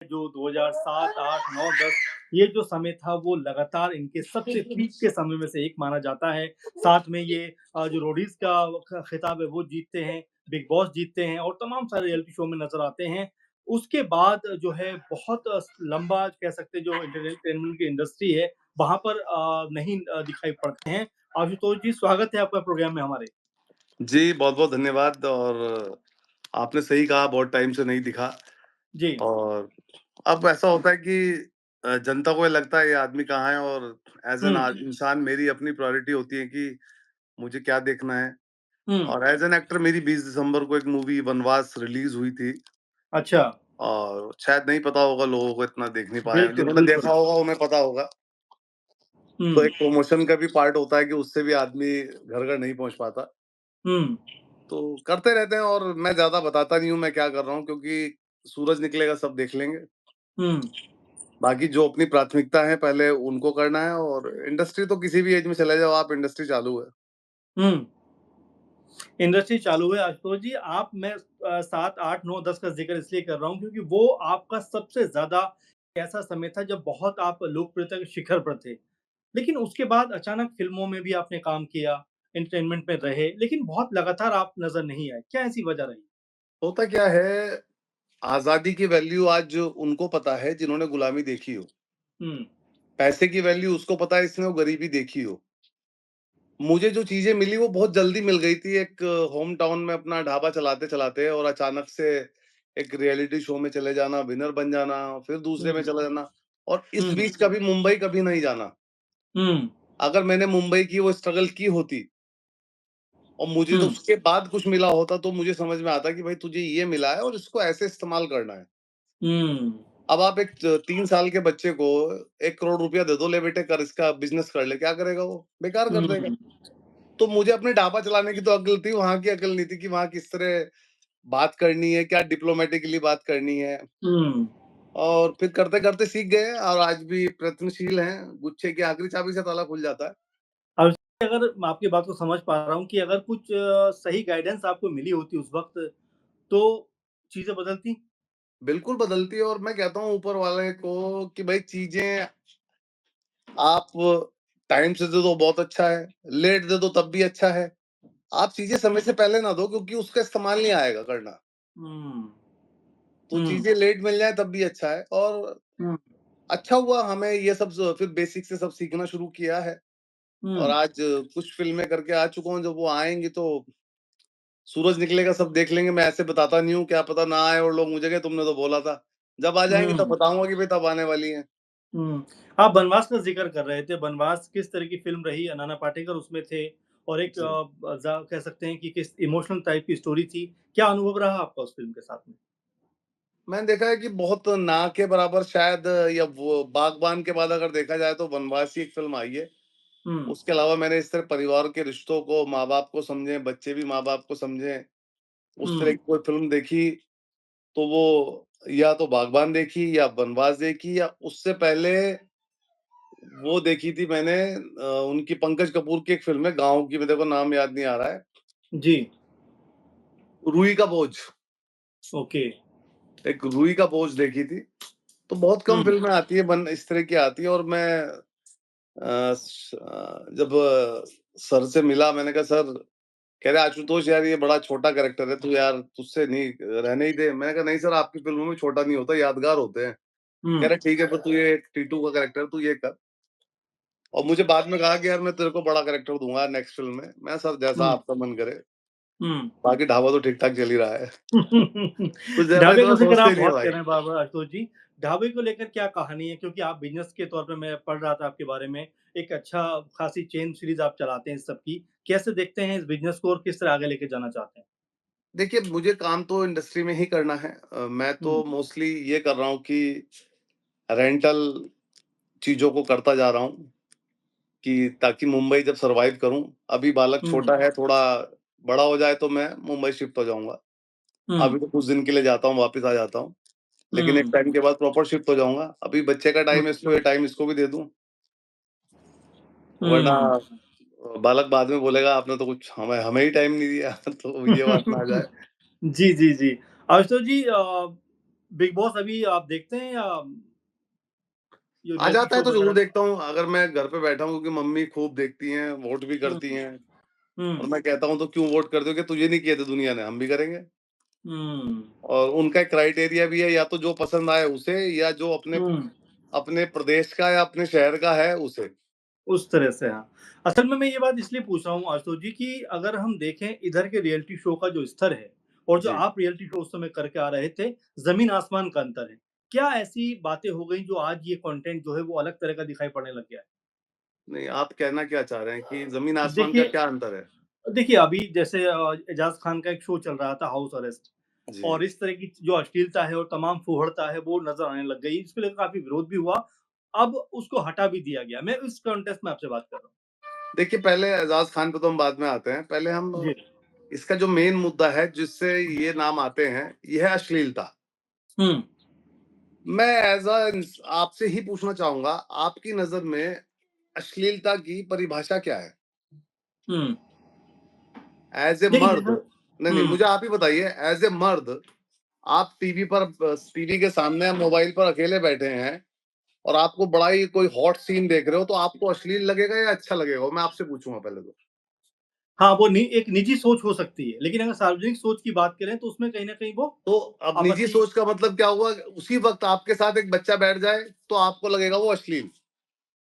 जो 2007, 8, 9, 10 ये जो समय था वो लगातार इनके सबसे पीक के समय में से एक माना जाता है। साथ में ये जो रोडीज़ का ख खिताब है वो जीतते हैं, बिग बॉस जीतते हैं और तमाम सारे रियलिटी शो में नज़र आते हैं। उसके बाद जो है बहुत लंबा कह सकते हैं जो एंटरटेनमेंट की इंडस्ट्री है वहाँ पर नहीं दिखाई पड़ते हैं। आशुतोष जी स्वागत है आपका प्रोग्राम में हमारे। जी, बहुत-बहुत धन्यवाद और आपने सही कहा बहुत टाइम से नहीं दिखा जी। और अब ऐसा होता है कि जनता को ये लगता है ये आदमी कहाँ है और एज़ एन हुँ, इंसान मेरी अपनी प्रायोरिटी होती है कि मुझे क्या देखना है हुँ। और एज़ एन एक्टर मेरी 20 दिसंबर को एक मूवी वनवास रिलीज़ हुई थी अच्छा, और शायद नहीं पता होगा लोगों को इतना देख नहीं पाए हैं। बिल्कुल, जिन्होंने बिल्कुल। देखा होगा उन्हें पता होगा। तो हुँ, एक प्रमोशन का भी पार्ट होता है कि उससे भी आदमी घर-घर नहीं पहुँच पाता। हुँ, तो करते रहते हैं और मैं ज़्यादा बताता नहीं हूँ मैं क्या कर रहा हूँ क्योंकि सूरज निकलेगा सब देख लेंगे। हुँ, बाकी जो अपनी प्राथमिकता है पहले उनको करना है और इंडस्ट्री तो किसी भी एज में चले जाओ आप इंडस्ट्री चालू है। हुँ। इंडस्ट्री चालू है आशुतोष जी, आप मैं 7, 8, 9, 10 का ज़िक्र इसलिए कर रहा हूँ क्योंकि वो आपका सबसे ज़्यादा ऐसा समय था जब बहुत आप लोकप्रियता के शिखर पर थे। लेकिन उसके बाद अचानक फ़िल्मों में भी आपने काम किया, एंटरटेनमेंट में रहे, लेकिन बहुत लगातार आप नज़र नहीं आए। क्या ऐसी वजह रही? होता क्या है, आज़ादी की वैल्यू आज उनको पता है जिन्होंने गुलामी देखी हो। हुँ, पैसे की वैल्यू उसको पता है जिसने वो गरीबी देखी हो। मुझे जो चीज़ें मिली वो बहुत जल्दी मिल गई थी एक होम टाउन में अपना ढाबा चलाते-चलाते और अचानक से एक रियलिटी शो में चले जाना, विनर बन जाना, फिर दूसरे में हुँ, चला जाना और इस हुँ, बीच कभी मुंबई कभी नहीं जाना। हुँ, अगर मैंने मुंबई की वो स्ट्रगल की होती और मुझे तो हुँ, उसके बाद कुछ मिला होता तो मुझे समझ में आता कि भाई तुझे ये मिला है और इसको ऐसे इस्तेमाल करना है। हुँ, अब आप एक 3 साल के बच्चे को 1 करोड़ रुपया दे दो, ले बेटे कर इसका बिज़नेस कर ले, क्या करेगा वो? बेकार कर देगा। हुँ, तो मुझे अपने ढाबा चलाने की तो अक्ल थी, वहाँ की अक्ल नहीं थी कि वहाँ किस तरह बात करनी है, क्या डिप्लोमैटिकली बात करनी है हुँ। और फिर करते-करते सीख गए और आज भी प्रयत्नशील हैं। गुच्छे की आखिरी चाबी से ताला खुल जाता है। अब अगर मैं आपकी बात को समझ पा रहा हूँ कि अगर कुछ सही गाइडेंस आपको मिली होती उस वक़्त, तो चीज़ें बदलती? बिल्कुल बदलती है और मैं कहता हूँ ऊपर वाले को कि भाई चीज़ें आप टाइम से दे दो बहुत अच्छा है, लेट दे दो तब भी अच्छा है। आप चीज़ें समय से पहले ना दो क्योंकि उसका इस्तेमाल नहीं आएगा करना। हुँ, तो हुँ, चीज़ें लेट मिल जाएँ तब भी अच्छा है और हुँ, अच्छा हुआ हमें ये सब फिर बेसिक से सब सीखना शुरू किया है और हुँ, आज कुछ फ़िल्में करके आ चुका हूँ, जब वो आएँगी तो सूरज निकलेगा सब देख लेंगे। मैं ऐसे बताता नहीं हूँ, क्या पता ना आए और लोग मुझे कहें तुमने तो बोला था। जब आ जाएँगी तब हुँ, बताऊँगा कि भाई तब आने वाली हैं। हुँ। आप बनवास का ज़िक्र कर रहे थे, बनवास किस तरह की फ़िल्म रही? नाना पाटेकर उसमें थे और एक जी। कह सकते हैं कि किस इमोशनल टाइप की स्टोरी थी। क्या अनुभव रहा आपका उस फ़िल्म के साथ में? मैंने देखा है कि बहुत ना के बराबर शायद या वो बागबान के बाद अगर देखा जाए तो वनवास ही एक फ़िल्म आई है। हुँ, उसके अलावा मैंने इस तरह परिवार के रिश्तों को, माँ-बाप को समझें, बच्चे भी माँ-बाप को समझें, उस तरह हुँ, की कोई फ़िल्म देखी तो वो या तो बागबान देखी या वनवास देखी या उससे पहले वो देखी थी मैंने उनकी पंकज कपूर की एक फ़िल्म है गाँव की, मेरे को नाम याद नहीं आ रहा है। जी, रूई का बोझ, ओके। एक रूई का बोझ देखी थी। तो बहुत कम हुँ, फ़िल्में आती है बन इस तरह की आती है और मैं जब सर से मिला मैंने कहा सर कह रहे आशुतोष यार ये बड़ा छोटा कैरेक्टर है तू यार तुझसे नहीं रहने ही दे। मैंने कहा नहीं सर आपकी फ़िल्मों में छोटा नहीं होता, यादगार होते हैं। कह हुँ, रहे ठीक है फिर तू ये टीटू का कैरेक्टर तू ये कर। और मुझे बाद में कहा कि यार मैं तेरे को बड़ा कैरेक्टर दूँगा नेक्स्ट फ़िल्म में। मैं सर जैसा हुँ, आपका मन करे। हुँ। बाकी ढाबा तो ठीक-ठाक चल ही रहा है। कुछ ज़्यादा ढाबे इतना का ज़िक्र सोचते आप नहीं है बहुत कर भाई। रहे हैं बार-बार आशुतोष जी। ढाबे को लेकर क्या कहानी है? क्योंकि आप बिज़नेस के तौर पे मैं पढ़ रहा था आपके बारे में, एक अच्छा खासी चेन सीरीज़ आप चलाते हैं इस सब की। कैसे देखते हैं इस बिज़नेस को और किस तरह आगे लेके जाना चाहते हैं? देखिए मुझे काम तो इंडस्ट्री में ही करना है। मैं हुँ, तो मोस्टली ये कर रहा हूँ कि रेंटल चीज़ों को करता जा रहा हूँ कि ताकि मुंबई जब सर्वाइव करूँ, अभी बालक हुँ, छोटा है, थोड़ा बड़ा हो जाए तो मैं मुंबई शिफ्ट हो जाऊँगा। हुँ, अभी तो कुछ दिन के लिए जाता हूँ, वापस आ जाता हूँ। लेकिन एक हुँ, टाइम के बाद प्रॉपर शिफ्ट हो जाऊँगा। अभी बच्चे का हुँ, टाइम है, इसको ये टाइम इसको भी दे दूँ, वरना हुँ। बालक बाद में बोलेगा आपने तो कुछ हमें हमें ही टाइम नहीं दिया तो ये बात ना आ जाए। जी, जी, जी। आशुतोष जी बिग बॉस अभी आप देखते हैं या ये आ रियलिटी जाता है शोज़ तो ज़रूर वगैरह? देखता हूँ, अगर मैं घर पे बैठा हूँ क्योंकि मम्मी खूब देखती हैं, वोट भी हुँ, करती हैं और हुँ, मैं कहता हूँ तो क्यों वोट करते हो कि तुझे नहीं किए थे दुनिया ने, हम भी करेंगे। हुँ, और उनका एक क्राइटेरिया भी है या तो जो पसंद आए उसे या जो अपने हुँ, अपने प्रदेश का या अपने शहर का है उसे। उस तरह से हाँ। असल में मैं ये बात इसलिए पूछ रहा हूँ आशुतोष जी कि अगर हम देखें इधर के रियलिटी शो का जो स्तर है और जो जी। आप रियलिटी शो उस समय करके आ रहे थे, ज़मीन-आसमान का अंतर है। क्या ऐसी बातें हो गई जो आज ये कंटेंट जो है वो अलग तरह का दिखाई पड़ने लग गया है? नहीं, आप कहना क्या चाह रहे हैं कि ज़मीन-आसमान का देखिए क्या अंतर है? देखिए, अभी जैसे एजाज़ खान का एक शो चल रहा था हाउस अरेस्ट जी। और इस तरह की जो अश्लीलता है और तमाम फूहड़ता है वो नज़र आने लग गई। इसको लेकर काफ़ी विरोध भी हुआ। अब उसको हटा भी दिया गया। मैं इस कॉन्टेक्स्ट में आपसे बात कर रहा हूँ। देखिए, पहले एजाज़ खान पे तो हम बाद में आते हैं। पहले हम जी। इसका जो मेन मुद्दा है जिससे ये नाम आते हैं, ये है अश्लीलता। हुँ, मैं एज़ अ इंस आपसे ही पूछना चाहूँगा, आपकी नज़र में अश्लीलता की परिभाषा क्या है? हुँ। एज़ ए देखिए मर्द जैसे नहीं, नहीं, हुँ, मुझे आप ही बताइए एज़ ए मर्द आप टीवी पर टीवी के सामने मोबाइल पर अकेले बैठे हैं और आपको बड़ा ही कोई हॉट सीन देख रहे हो, तो आपको अश्लील लगेगा या अच्छा लगेगा? मैं आपसे पूछूँगा पहले तो। हाँ, वो नि एक निजी सोच हो सकती है। लेकिन अगर सार्वजनिक सोच की बात करें तो उसमें कहीं न कहीं वो तो अब निजी आपत्ति सोच का मतलब क्या हुआ? उसी वक़्त आपके साथ एक बच्चा बैठ जाए, तो आपको लगेगा वो अश्लील।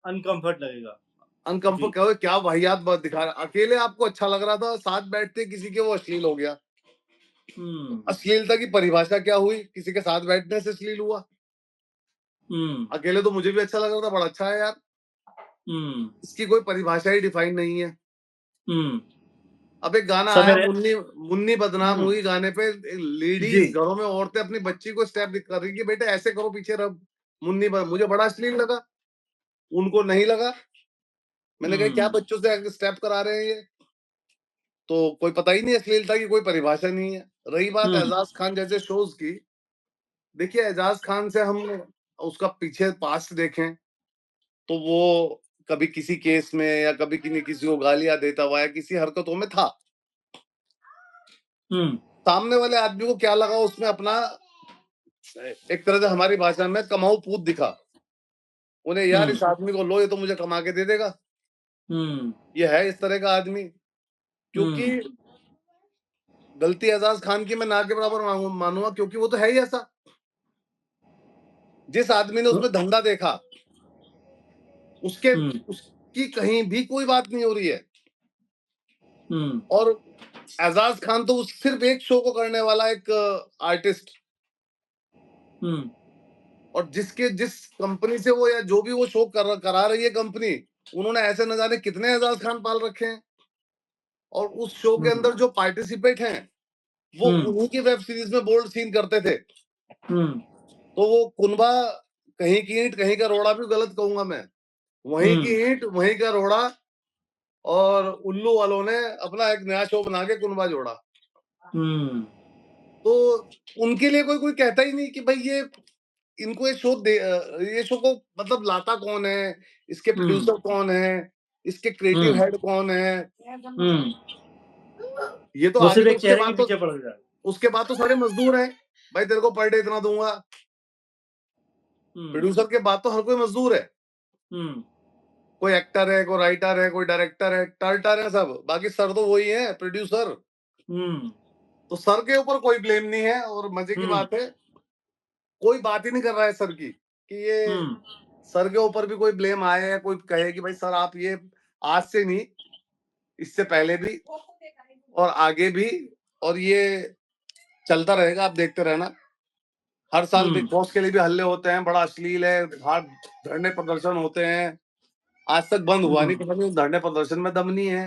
अनकम्फर्ट लगेगा। जी। अनकम्फर्ट कहोगे क्या वाहियात बात दिखा रहा है। अकेले आपको अच्छा लग रहा था, साथ बैठते किसी के वो अश्लील हो गया। हुँ, अश्लीलता की परिभाषा क्या हुई? किसी के साथ बैठने से अश्लील हुआ। हुँ, अकेले तो मुझे भी अच्छा लग रहा था, बड़ा अच्छा है यार। हुँ, इसकी कोई परिभाषा ही डिफाइन नहीं है। हुँ। अब एक गाना समय आया रह मुन्नी मुन्नी बदनाम हुँ, हुई गाने पे जी। लेडीज़ घरों में औरतें अपनी बच्ची को स्टेप कर रही है कि बेटे ऐसे करो पीछे रब मुन्नी ब मुझे बड़ा अश्लील लगा, उनको नहीं लगा। मैंने कहा क्या हुँ, बच्चों से स्टेप करा रहे हैं ये? तो कोई पता ही नहीं अश्लीलता की कोई परिभाषा नहीं है। रही बात हुँ, एजाज खान जैसे शोज की, देखिए एजाज खान से हम उसका पीछे पास्ट देखें तो वो कभी किसी केस में या कभी किसी को गालियां देता हुआ या किसी हरकतों में था। हुँ, सामने वाले आदमी को क्या लगा उसमें अपना एक तरह से हमारी भाषा में कमाऊ पूत दिखा। उन्हें यार हुँ, इस आदमी को लो ये तो मुझे कमा के दे देगा। हुँ, ये है इस तरह का आदमी क्योंकि हुँ, गलती एजाज खान की मैं ना के बराबर मानूंगा क्योंकि वो तो है ही ऐसा। जिस आदमी ने हुँ, उसमें धंधा देखा उसके हुँ, उसकी कहीं भी कोई बात नहीं हो रही है। हुँ, और एजाज खान तो सिर्फ एक शो को करने वाला एक आर्टिस्ट हुँ, और जिस कंपनी से वो या जो भी वो शो करा रही है कंपनी उन्होंने ऐसे न जाने कितने एजाज खान पाल रखे हैं और उस शो के हुँ, अंदर जो पार्टिसिपेट हैं वो हुँ, उन्हीं की वेब सीरीज में बोल्ड सीन करते थे। हुँ, तो वो कुनबा कहीं की ईंट कहीं का रोड़ा भी गलत कहूंगा मैं। वहीं की हुँ, ईंट वहीं का रोड़ा और उल्लू वालों ने अपना एक नया शो बना के कुनबा जोड़ा। हुँ, तो उनके लिए कोई कोई कहता ही नहीं कि भाई ये इनको ये शो को मतलब लाता कौन है, इसके हुँ, प्रोड्यूसर कौन है, इसके क्रिएटिव हुँ, हेड कौन है। हुँ। ये तो वो आगे सिर्फ़ तो एक चेहरे के पीछे पड़ गया। उसके बाद तो सारे मजदूर हैं। भाई तेरे को पर डे इतना दूंगा। हुँ, प्रोड्यूसर के बाद तो हर कोई मजदूर है। हुँ, कोई एक्टर है, कोई राइटर है, कोई डायरेक्टर है, टर्टर है सब। बाकी सर तो वही है प्रोड्यूसर। हुँ, तो सर के ऊपर कोई ब्लेम नहीं है और मजे की हुँ, बात है कोई बात ही नहीं कर रहा है सर की कि ये हुँ, सर के ऊपर भी कोई ब्लेम आए या कोई कहे कि भाई सर आप ये आज से नहीं इससे पहले भी और आगे भी और ये चलता रहेगा आप देखते रहना। हर साल बिग हुँ, बॉस के लिए भी हल्ले होते हैं, बड़ा अश्लील है, बाहर धरने प्रदर्शन होते हैं। आज तक बंद हुआ हुँ, नहीं, पता नहीं उस धरने प्रदर्शन में दम नहीं है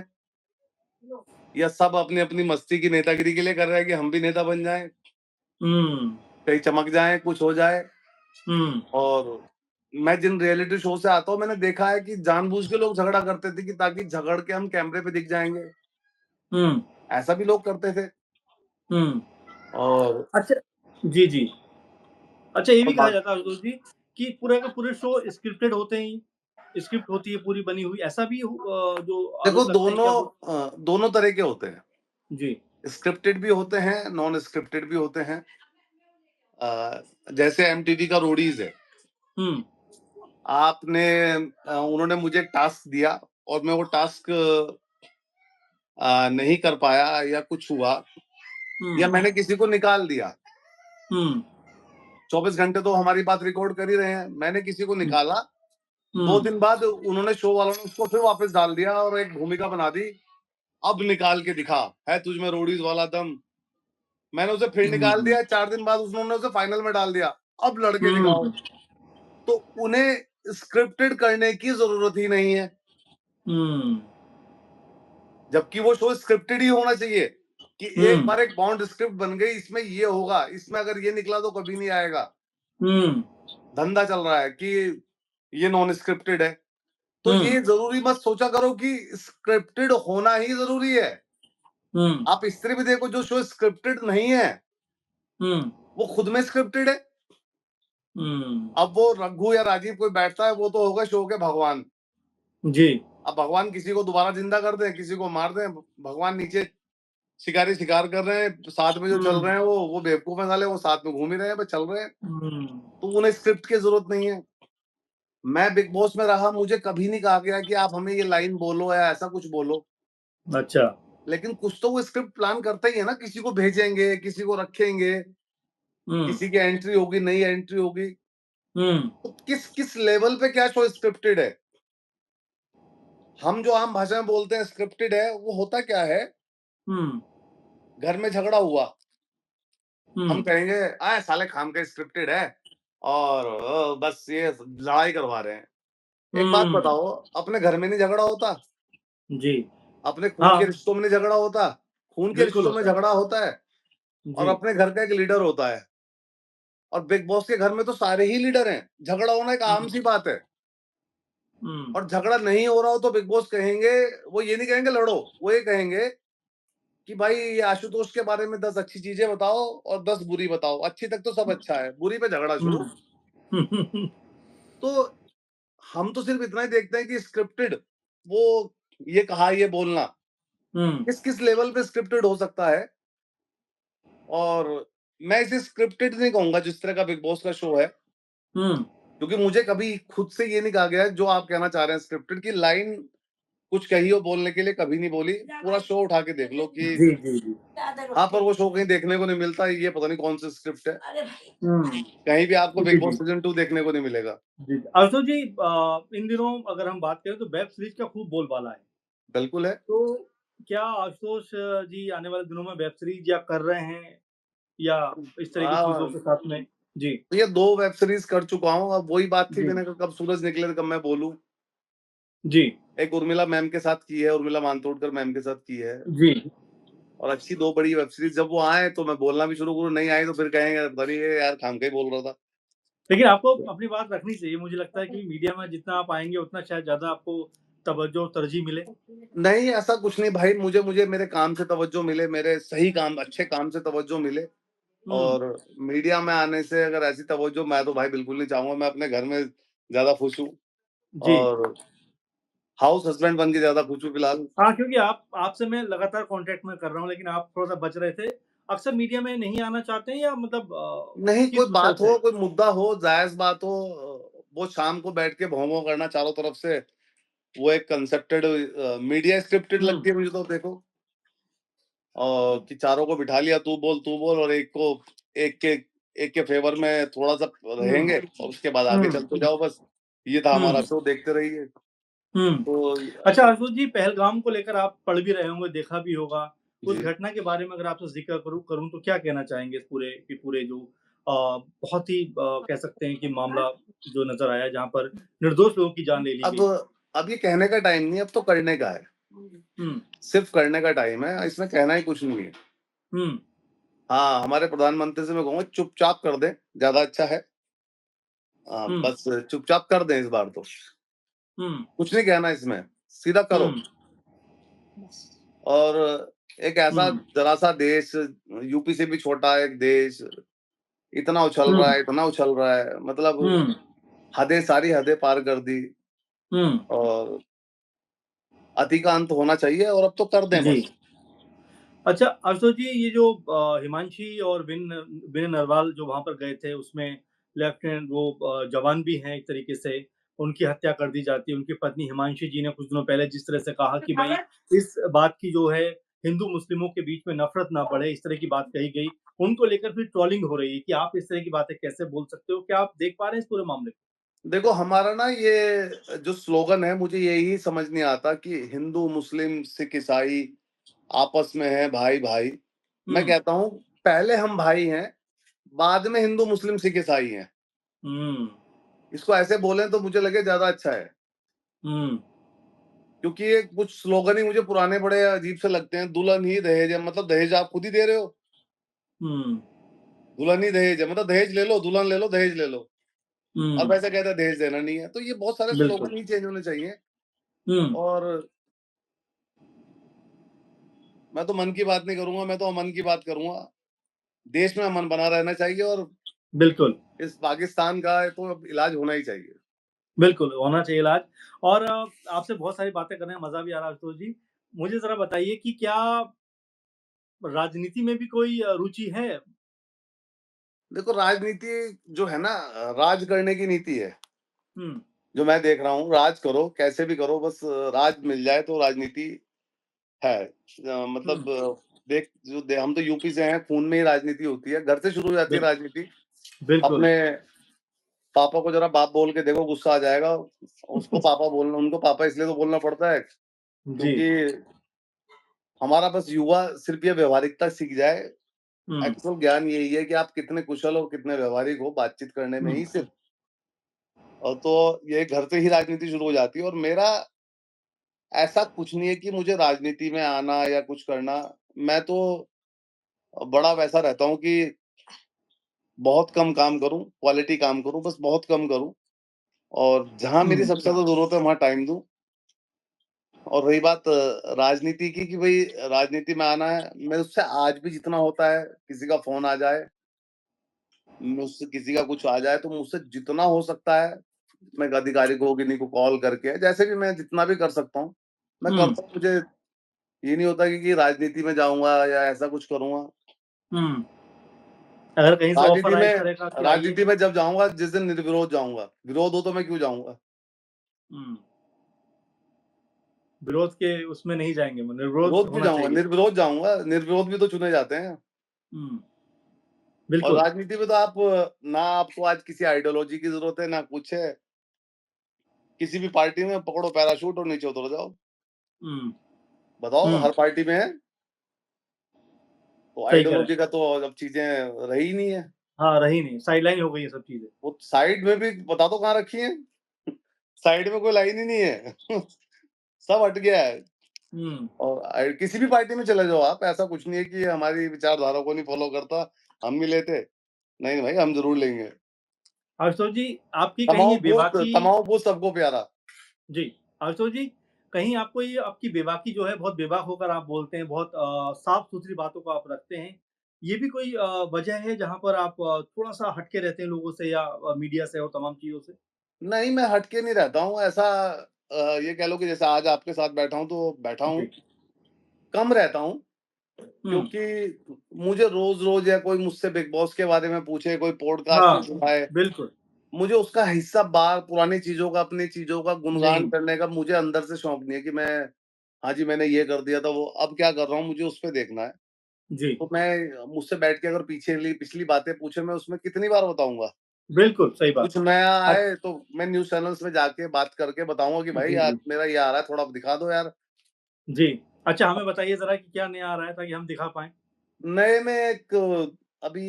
या सब अपनी-अपनी मस्ती की नेतागिरी के लिए कर रहे हैं कि हम भी नेता बन जाएँ, हुँ, कहीं चमक जाएँ, कुछ हो जाए। हुँ, और मैं जिन रियलिटी शो से आता हूँ, मैंने देखा है कि जानबूझ के लोग झगड़ा करते थे कि ताकि झगड़ के हम कैमरे पे दिख जाएँगे। हुँ, ऐसा भी लोग करते थे हुँ। और अच्छा जी, जी। अच्छा ये भी और कहा बात जाता है आशुतोष जी कि पूरे के पूरे शो स्क्रिप्टेड होते हैं ही। स्क्रिप्ट होती है पूरी बनी हुई। ऐसा भी जो देखो आरोप लगते हैं क्या वो दोनों तरह के होते हैं। जी। स्क्रिप्टेड भी होते हैं, नॉन स्क्रिप्टेड भी होते हैं। जैसे एमटीवी का रोडीज है, हुँ, आपने उन्होंने मुझे एक टास्क दिया और मैं वो टास्क नहीं कर पाया या कुछ हुआ या हुँ, मैंने किसी को निकाल दिया। हुँ, 24 घंटे तो हमारी बात रिकॉर्ड कर ही रहे हैं। मैंने किसी को हुँ, निकाला, 2 हुँ, दिन बाद उन्होंने शो वालों ने उसको फिर वापस डाल दिया और एक भूमिका बना दी, अब निकाल के दिखा, है तुझ में रोडीज़ वाला दम। मैंने उसे फिर निकाल हुँ, दिया, 4 दिन बाद उन्होंने उसे फाइनल में डाल दिया, अब लड़के दिखाओ। हुँ, तो उन्हें स्क्रिप्टेड करने की ज़रूरत ही नहीं है, हुँ, जबकि वो शो स्क्रिप्टेड ही होना चाहिए कि एक हुँ, बार एक बॉन्ड स्क्रिप्ट बन गई, इसमें ये होगा, इसमें अगर ये निकला तो कभी नहीं आएगा। हुँ, धंधा चल रहा है कि ये नॉन स्क्रिप्टेड है। तो हुँ, ये ज़रूरी मत सोचा करो कि स्क्रिप्टेड होना ही ज़रूरी है। हुँ, आप स्त्री भी देखो, जो शो स्क्रिप्टेड नहीं है, हुँ, वो खुद में स्क्रिप्टेड है। हुँ, अब वो रघु या राजीव कोई बैठता है, वो तो होगा शो के भगवान। जी। अब भगवान किसी को दोबारा ज़िंदा कर दें, किसी को मार दें, भगवान नीचे शिकारी शिकार कर रहे हैं, साथ में जो चल हुँ, रहे हैं वो बेवकूफ़ हैं साले, वो साथ में घूम ही रहे हैं, बस चल रहे हैं। हुँ, तो उन्हें स्क्रिप्ट की ज़रूरत नहीं है। मैं बिग बॉस में रहा, मुझे कभी नहीं कहा गया कि आप हमें ये लाइन बोलो या ऐसा कुछ बोलो। अच्छा। लेकिन कुछ तो वो स्क्रिप्ट प्लान करते ही है ना, किसी को भेजेंगे, किसी को रखेंगे, हुँ, किसी की एंट्री होगी, नई एंट्री होगी। हुँ, तो किस किस लेवल पे क्या शो स्क्रिप्टेड है? हम जो आम भाषा में बोलते हैं स्क्रिप्टेड है, वो होता क्या है? हुँ, घर में झगड़ा हुआ, हम हुँ, कहेंगे, "आए साले खाम का स्क्रिप्टेड है और बस ये लड़ाई करवा रहे हैं।" एक बात हुँ, बताओ, अपने घर में नहीं झगड़ा होता? जी। अपने खून के हाँ, रिश्तों में नहीं झगड़ा होता? खून के बिल्कुल रिश्तों में होता है। झगड़ा होता है और जी। अपने घर का एक लीडर होता है और बिग बॉस के घर में तो सारे ही लीडर हैं। झगड़ा होना एक आम हुँ, सी बात है हुँ, और झगड़ा नहीं हो रहा हो तो बिग बॉस कहेंगे, वो ये नहीं कहेंगे लड़ो, वो ये कहेंगे कि भाई ये आशुतोष के बारे में 10 अच्छी चीज़ें बताओ और 10 बुरी बताओ। अच्छी तक तो सब अच्छा है, बुरी पे झगड़ा शुरू। हुँ, हुँ, तो हम तो सिर्फ़ इतना ही देखते हैं कि स्क्रिप्टेड, वो ये कहा ये बोलना, हुँ, किस-किस लेवल पे स्क्रिप्टेड हो सकता है और मैं इसे स्क्रिप्टेड नहीं कहूँगा जिस तरह का बिग बॉस का शो है, हुँ, क्योंकि मुझे कभी खुद से ये नहीं कहा गया है जो आप कहना चाह रहे हैं स्क्रिप्टेड की लाइन कुछ कही हो बोलने के लिए कभी नहीं बोली। पूरा शो उठा के देख लो कि जी, जी, जी। हाँ, पर वो शो कहीं देखने को नहीं मिलता, ये पता नहीं कौन सी स्क्रिप्ट है। हुँ, कहीं भी आपको जी, बिग बॉस जी, सीज़न 2 देखने को नहीं मिलेगा। जी। आशुतोष जी इन दिनों अगर हम बात करें तो वेब सीरीज़ का खूब बोलबाला है। बिल्कुल है। तो क्या आशुतोष जी आने वाले दिनों में वेब सीरीज़ या कर रहे हैं या इस तरह की चीज़ों हाँ, के साथ में? जी, तो ये 2 वेब सीरीज़ कर चुका हूँ, अब वही बात थी जी, मैंने कहा कब सूरज निकले तो कब मैं बोलूँ। जी, एक उर्मिला मैम के साथ की है, उर्मिला मातोंडकर मैम के साथ की है जी। और अच्छी 2 बड़ी वेब सीरीज़ जब वो आएँ तो मैं बोलना भी शुरू करूँ, नहीं आई तो फिर कहेंगे पता नहीं ये यार खामखा ही बोल रहा था। लेकिन आपको अपनी बात रखनी चाहिए। मुझे लगता है कि मीडिया में जितना आप आएँगे उतना शायद ज़्यादा आपको तवज्जो और तरजीह मिले। नहीं, ऐसा कुछ नहीं भाई, मुझे मुझे मेरे काम से तवज्जो मिले, मेरे सही काम, अच्छे काम से तवज्जो मिले हुँ, और मीडिया में आने से अगर ऐसी तवज्जो मैं तो भाई बिल्कुल नहीं चाहूँगा, मैं अपने घर में ज़्यादा खुश हूँ जी। और हाउस हस्बैंड बन के ज़्यादा खुश हूँ फिलहाल। हाँ, क्योंकि आपसे मैं लगातार कॉन्टैक्ट में कर रहा हूँ, लेकिन आप थोड़ा-सा बच रहे थे। अक्सर मीडिया में नहीं आना चाहते हैं या मतलब नहीं, कोई किस विषय बात से? हो, कोई मुद्दा हो, जायज़ बात हो वो शाम को बैठ के भों-भों करना चारों तरफ से, वो एक कंसेप्टेड मीडिया स्क्रिप्टेड हुँ, लगती है मुझे तो देखो कि चारों को बिठा लिया तू बोल और एक के एक के फ़ेवर में थोड़ा-सा हुँ, रहेंगे और उसके बाद आगे हुँ, चलते जाओ बस। ये था हमारा हुँ, शो, देखते रहिए। हुँ। तो अच्छा आशुतोष जी, पहलगाम को लेकर आप पढ़ भी रहे होंगे, देखा भी होगा। उस जी। घटना के बारे में अगर आपसे ज़िक्र करूँ तो क्या कहना चाहेंगे इस पूरे जो बहुत ही कह सकते हैं कि मामला जो नज़र आया जहाँ पर निर्दोष लोगों की जान ले ली अब गई। अब ये कहने का टाइम नहीं है, अब तो करने का है। हुँ, सिर्फ़ करने का टाइम है, इसमें कहना ही कुछ नहीं है। हुँ, हाँ, हमारे प्रधानमंत्री से मैं कहूँगा चुपचाप कर दें, ज़्यादा अच्छा है। हुँ, बस चुपचाप कर दें इस बार तो। हुँ, कुछ नहीं कहना इसमें, सीधा करो। हुँ, और एक ऐसा हुँ, ज़रा-सा देश, यूपी से भी छोटा एक देश, हुँ, इतना उछल रहा है, मतलब हुँ, हदें सारी हदें पार कर दी हुँ। और अति का अंत होना चाहिए और अब तो कर दें जी। बस। अच्छा, आशुतोष जी, ये जो हिमांशी और विनय नरवाल जो वहाँ पर गए थे, उसमें लेफ्टिनेंट वो जवान भी हैं एक तरीके से, उनकी हत्या कर दी जाती है। उनकी पत्नी हिमांशी जी ने कुछ दिनों पहले जिस तरह से कहा कि भई इस बात की जो है हिंदू-मुस्लिमों के बीच में नफ़रत ना बढ़े, इस तरह की बात कही गई। उनको लेकर फिर ट्रोलिंग हो रही है कि आप इस तरह की बातें कैसे बोल सकते हो? क्या आप देख पा रहे हैं इस पूरे मामले को? देखो हमारा ना ये जो स्लोगन है मुझे यही समझ नहीं आता कि हिंदू, मुस्लिम, सिख, ईसाई आपस में है भाई-भाई। मैं हुँ, कहता हूँ पहले हम भाई हैं, बाद में हिंदू, मुस्लिम, सिख, ईसाई हैं। हुँ, इसको ऐसे बोलें तो मुझे लगे ज़्यादा अच्छा है। हुँ, क्योंकि ये कुछ स्लोगन ही मुझे पुराने बड़े अजीब से लगते हैं। दुल्हन ही दहेज है, मतलब दहेज आप खुद ही दे रहे हो। हुँ, दुल्हन ही दहेज है, मतलब दहेज ले लो, दुल्हन ले लो, दहेज ले लो। और हुँ, वैसे कहते हैं दहेज देना नहीं है। तो ये बहुत सारे बिल्कुल। स्लोगन ही चेंज होने चाहिए। हुँ, और मैं तो मन की बात नहीं करूँगा, मैं तो अमन की बात करूँगा। देश में अमन बना रहना चाहिए और बिल्कुल। इस पाकिस्तान का तो अब इलाज होना ही चाहिए। बिल्कुल, होना चाहिए इलाज और आपसे बहुत सारी बातें करने में मज़ा भी आ रहा है आशुतोष जी। मुझे ज़रा बताइए कि क्या राजनीति में भी कोई रुचि है? देखो राजनीति जो है ना राज करने की नीति है। हुँ, जो मैं देख रहा हूँ, राज करो, कैसे भी करो बस राज मिल जाए तो राजनीति है। हुँ, मतलब हम तो यूपी से हैं, खून में ही राजनीति होती है, घर से शुरू हो जाती है बिल राजनीति। बिल्कुल। अपने पापा को ज़रा बाप बोल के देखो, गुस्सा आ जाएगा। उसको पापा बोलना उनको पापा इसलिए तो बोलना पड़ता है, जी। क्योंकि हमारा बस युवा सिर्फ़ ये व्यावहारिकता सीख जाए। हुँ, एक्चुअल ज्ञान यही है कि आप कितने कुशल हो, कितने व्यावहारिक हो, बातचीत करने में हुँ, ही सिर्फ़। और तो ये घर से ही राजनीति शुरू हो जाती है और मेरा ऐसा कुछ नहीं है कि मुझे राजनीति में आना या कुछ करना। मैं तो बड़ा वैसा रहता हूँ कि बहुत कम काम करूँ, क्वालिटी काम करूँ, बस बहुत कम करूँ और जहाँ मेरी हुँ, सबसे ज़्यादा ज़रूरत है वहाँ टाइम दूँ। और रही बात राजनीति की कि भई राजनीति में आना है, मैं उससे आज भी जितना होता है, किसी का फ़ोन आ जाए, मुझसे किसी का कुछ आ जाए तो मुझसे जितना हो सकता है, मैं अधिकारी को, किन्हीं को कॉल करके जैसे भी मैं जितना भी कर सकता हूँ, मैं हुँ, करता हूँ। मुझे ये नहीं होता कि राजनीति में जाऊँगा या ऐसा कुछ करूँगा। हुँ। अगर कहीं से ऑफ़र आए इस तरह का कि आइए। राजनीति में जब जाऊँगा जिस दिन निर्विरोध जाऊँगा, विरोध हो तो मैं क्यों जाऊँगा? हुँ, विरोध के उसमें नहीं जाएँगे, निर्विरोध विरोध क्यों होना जाऊँगा? चाहिए। निर्विरोध जाऊँगा, निर्विरोध भी तो चुने जाते हैं। हुँ, और बिल्कुल। राजनीति में तो आप ना आपको आज किसी आइडियोलॉजी की ज़रूरत है, ना कुछ है। किसी भी पार्टी में पकड़ो पैराशूट और नीचे उतर जाओ। हुँ, बताओ हुँ, हर पार्टी में है, तो सही कह रहे हैं। आइडियोलॉजी का तो अब चीज़ें रही ही नहीं है। हाँ, रही नहीं, साइडलाइन हो गई ये सब चीज़ें। वो साइड में भी बता दो कहाँ रखी है? साइड में कोई लाइन ही नहीं है। सब हट गया है। हुँ, और किसी भी पार्टी में चले जाओ आप, ऐसा कुछ नहीं है कि हमारी विचारधारा को नहीं फ़ॉलो करता, हम नहीं लेते। नहीं भाई, हम ज़रूर लेंगे। आशुतोष जी, आपकी कहीं ये बेबाकी तमाम पोस्ट सबको प्यारा। जी, आशुतोष जी, कहीं आपको ये आपकी बेबाकी जो है बहुत बेबाक होकर आप बोलते हैं, बहुत साफ-सुथरी बातों को आप रखते हैं। ये भी कोई वजह है जहाँ पर आप थोड़ा-सा हट के रहते हैं लोगों से या मीडिया से और तमाम चीज़ों से? नहीं, मैं हट के नहीं रहता हूँ, ऐसा ये कह लो कि जैसे आज आपके साथ बैठा हूँ, तो बैठा हूँ, जी। कम रहता हूँ, हुँ, क्योंकि मुझे रोज़-रोज़ या कोई मुझसे बिग बॉस के बारे में पूछे, कोई पॉडकास्ट हाँ, में सुनाए, बिल्कुल। मुझे उसका हिस्सा बार पुरानी चीज़ों का, अपनी चीज़ों का गुणगान नहीं, करने का मुझे अंदर से शौक नहीं है कि मैं हाँ जी, मैंने ये कर दिया था, वो अब क्या कर रहा हूँ, मुझे उस पे देखना है। जी, तो मैं मुझसे बैठ के अगर पिछली बातें पूछे, मैं उसमें कितनी बार बताऊँगा। बिल्कुल, सही बात। कुछ नया अच आए तो मैं न्यूज़ चैनल्स में जाके बात करके बताऊँगा कि भाई जी, आज जी। मेरा ये आ रहा है, थोड़ा दिखा दो यार। जी। अच्छा हमें बताइए ज़रा कि क्या नया आ रहा है ताकि हम दिखा पाएँ? नए में एक अभी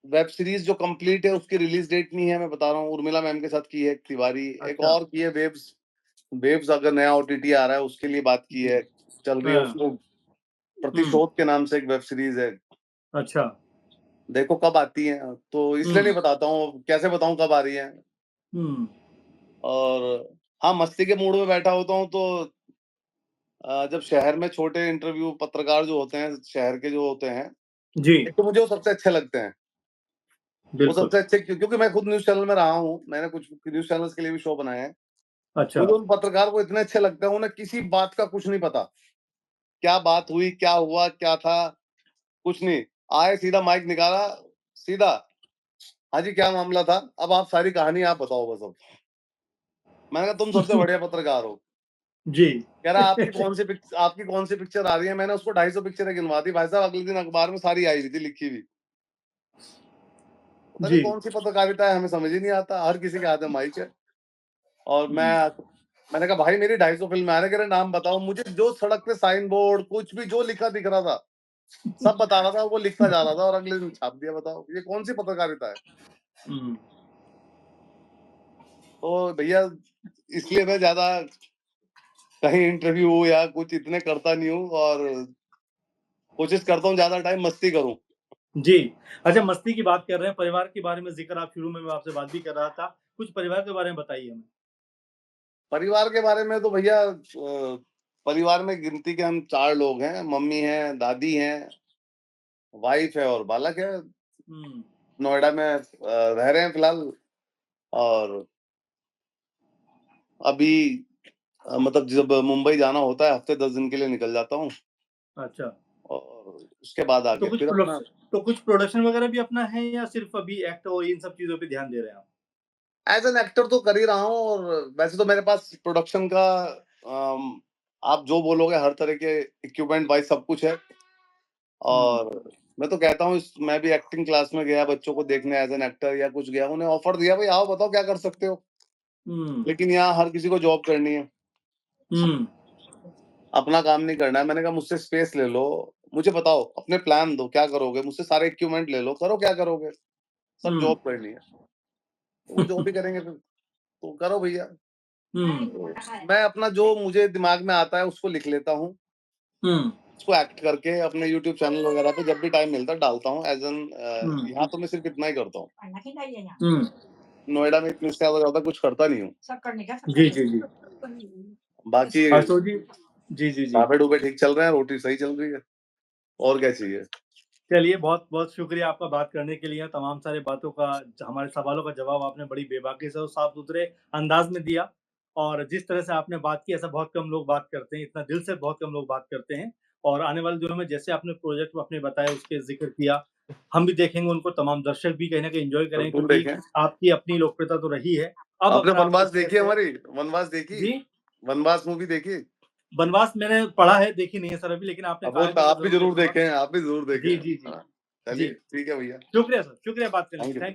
वेब सीरीज़ जो कंप्लीट है उसकी रिलीज़ डेट नहीं है, मैं बता रहा हूँ, उर्मिला मैम के साथ की है एक तिवारी, एक अच्छा, और की है वेव्स। वेव्स अगर नया ओटीटी आ रहा है उसके लिए बात की जी। है, चल रही है हाँ, उसको हुँ, प्रतिशोध के नाम से एक वेब सीरीज़ है। अच्छा। देखो कब आती है, तो इसलिए हुँ, नहीं बताता हूँ, कैसे बताऊँ कब आ रही है। हुँ, और हाँ, मस्ती के मूड में बैठा होता हूँ तो जब शहर में छोटे इंटरव्यू पत्रकार जो होते हैं, शहर के जो होते हैं, जी, एक तो मुझे वो सबसे अच्छे लगते हैं। वो बिल्कुल। सबसे अच्छे क्योंकि मैं खुद न्यूज़ चैनल में रहा हूँ, मैंने कुछ न्यूज़ चैनल्स के लिए भी शो बनाए हैं। अच्छा, मुझे उन पत्रकार को इतने अच्छे लगते हैं, उन्हें किसी बात का कुछ नहीं पता। क्या बात हुई, क्या हुआ, क्या था, कुछ नहीं। आए सीधा माइक निकाला, सीधा, हाँ जी, क्या मामला था? अब आप सारी कहानी आप बताओ बस अब। मैंने कहा तुम सबसे बढ़िया पत्रकार हो। जी। कह रहा आपकी कौन सी पिक्चर आ रही है? मैंने उसको 250 पिक्चरें गिनवा दी भाई साहब, अगले दिन अखबार में सारी आई हुई थी लिखी हुई। पता नहीं जी। कौन सी पत्रकारिता है, हमें समझ ही नहीं आता, हर किसी के हाथ में माइक है। और मैंने कहा भाई मेरी 250 फिल्म आ रही, कह रहे नाम बताओ। मुझे जो सड़क पे साइन बोर्ड कुछ भी जो लिखा दिख रहा था सब बता रहा था, वो लिखता जा रहा था और अगले दिन छाप दिया। बताओ ये कौन सी पत्रकारिता है? हुँ। तो भैया इसलिए मैं ज्यादा कहीं इंटरव्यू या कुछ इतने करता नहीं हूँ, और कोशिश करता हूँ ज्यादा टाइम मस्ती करूँ। जी। अच्छा, मस्ती की बात कर रहे हैं, परिवार के बारे में ज़िक्र आप शुरू में मैं आपसे बात भी कर रहा था। कुछ परिवार के बारे में बताइए हमें? परिवार के बारे में तो भैया परिवार में गिनती के हम 4 लोग हैं, मम्मी हैं, दादी हैं, वाइफ है और बालक है। हुँ। नोएडा में रह रहे हैं फिलहाल। और अभी मतलब जब मुंबई जाना होता है हफ्ते 10 दिन के लिए निकल जाता हूँ, अच्छा। और उसके बाद तो आगे कुछ फिर अपना कुछ प्रोडक्शन वगैरह भी अपना है या सिर्फ़ अभी एक्ट और इन सब चीज़ों पे ध्यान दे रहे हैं आप? एज़ एन एक्टर तो कर ही रहा हूँ। और वैसे तो मेरे पास प्रोडक्शन का अम, आप जो बोलोगे हर तरह के इक्विपमेंट वाइज़ सब कुछ है। हुँ। और मैं तो कहता हूँ मैं भी एक्टिंग क्लास में गया बच्चों को देखने एज़ एन एक्टर या कुछ गया, उन्हें ऑफर दिया भाई आओ बताओ क्या कर सकते हो? हुँ। लेकिन यहाँ हर किसी को जॉब करनी है, हुँ। अपना काम नहीं करना है। मैंने कहा मुझसे स्पेस ले लो, मुझे बताओ अपने प्लान दो क्या करोगे? मुझसे सारे इक्विपमेंट ले लो, करो क्या करोगे? सब हुँ। जॉब करनी है। तो वो जॉब ही करेंगे फिर, तो करो भैया। हुँ। तो मैं अपना जो मुझे दिमाग में आता है उसको लिख लेता हूँ, हुँ। उसको एक्ट करके अपने यूट्यूब चैनल वगैरह पे जब भी टाइम मिलता है डालता हूँ। एज़ एन हुँ। यहाँ तो मैं सिर्फ इतना ही करता हूँ। हुँ। नोएडा में इतने से ज़्यादा कुछ करता नहीं हूँ। जी, जी, जी। बाकी आशुतोष जी जी, जी, जी। ढाबे-ढूबे ठीक चल रहे हैं, रोटी सही चल रही है, और क्या चाहिए? चलिए, बहुत-बहुत शुक्रिया आपका बात करने के लिए, तमाम सारी बातों का हमारे सवालों का जवाब आपने बड़ी बेबाकी से और साफ-सुथरे अंदाज़ में दिया और जिस तरह से आपने बात की, ऐसा बहुत कम लोग बात करते हैं, इतना दिल से बहुत कम लोग बात करते हैं और आने वाले दिनों में जैसे आपने प्रोजेक्ट अपने बताए, उसके ज़िक्र किया, हम भी देखेंगे उनको, तमाम दर्शक भी कहीं न कहीं एन्जॉय करेंगे बिल्कुल क्योंकि देखें। आपकी अपनी लोकप्रियता तो रही है। अब आपने अगर आपको वनवास इस तरह देखी है से हमारी? वनवास देखी? जी, वनवास मूवी देखी? बनवास मैंने पढ़ा है, देखी नहीं है सर अभी, लेकिन आपने अब कहा वो है तो तो मैं आप भी ज़रूर ज़रूर देखूँगा। देखें, आप भी ज़रूर देखें। जी, जी, जी। हाँ, जी, चलिए ठीक है भैया। शुक्रिया सर, शुक्रिया बात करने के थैंक लिए। यू। थैंक